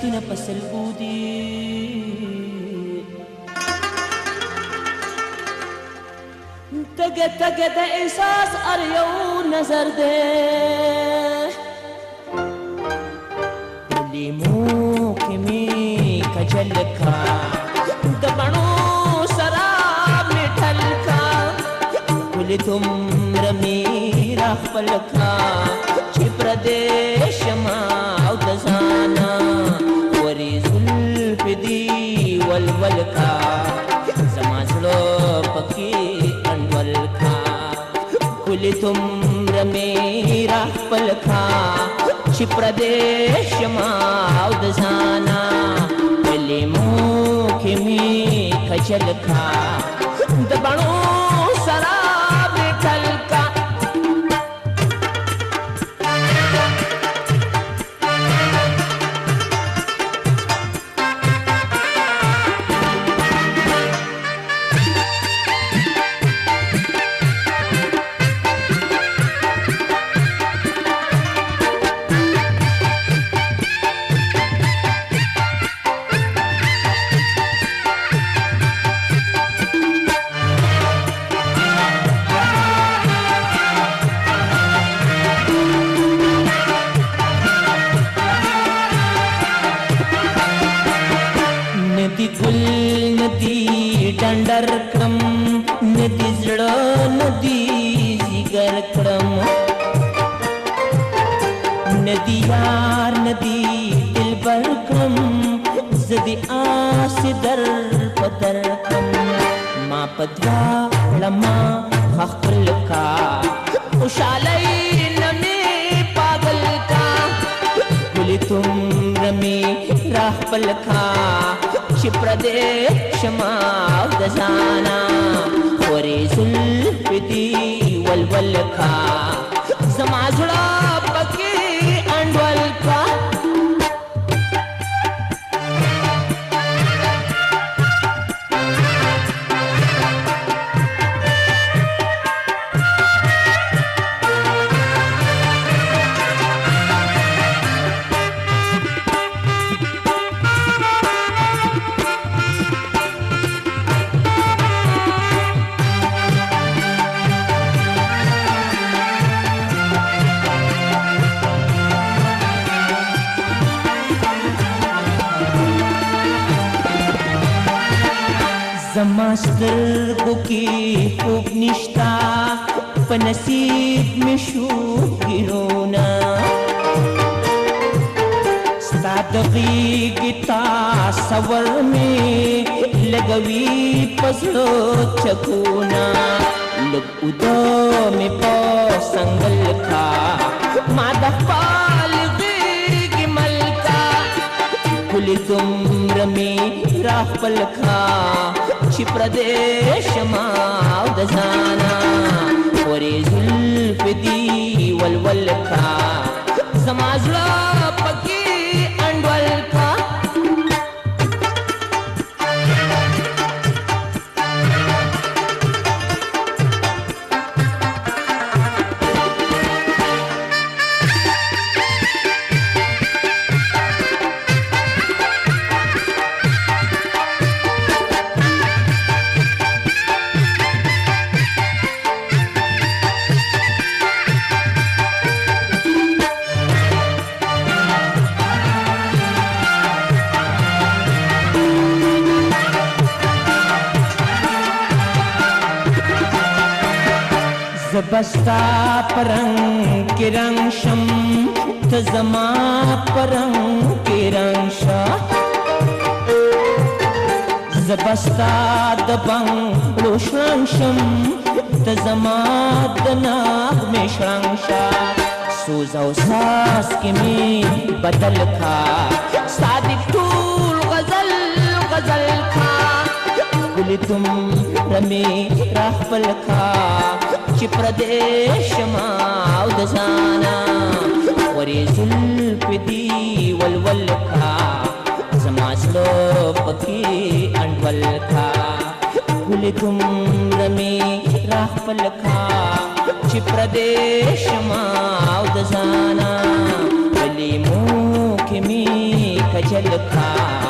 تونه پسل بودی تګه تګه د احساس ار یو نظر دے لیمو کې می کجل کا د بڼو سراب میټل کا ګل تم رمی را خپل کا چې پردیش ما او د ځانا وری زلف دی ولول کا زما زړه پکې انول کا ګل تم رمی را خپل کا چې پردیش ما او د ځانا لیمو کې می کجل کا د بڼو سراب میټل کا گل ندی ډنډر کړم ندی زړه ندی زیګر کړم ندی یار ندی دلبر کړم زدی آس در پدر کړم ما پدوا لما خپل کا خوشالۍ نمې پاگل کا ګل تم رمی را خپل کا چې پردیش ما او د ځانا ورې زلف دی ولول کا زما زړه پکې انډول کا زما سترګو کې خوب نشتا په نصیب مې شو ګیرونه ستا د غېږې تصور مې لګوي په زړه چکونه لږ اوده مې په سنګل کا ما د خپل غېږې ملکه ګل دومره مې را خپل کا چې پردیش ما او د ځانا ورې زلف دی ولول کا زما زړه پکې انډول کا زبستا پرنگ کی رنگ شم تزما پرنگ کی رنگ شا زبستا دبنگ روشن شم تزما دناغ میں شرنگ شا سوز او ساس کی می بدل کا صادق طول غزل غزل کا گل تم رمی را خپل کا چې پردیش ما او د ځانا ورې زلف دی ولول کا زما زړه پکې انډول کا ګل تم رمی را خپل کا چې پردیش ما او د ځانا لیمو کې می झलका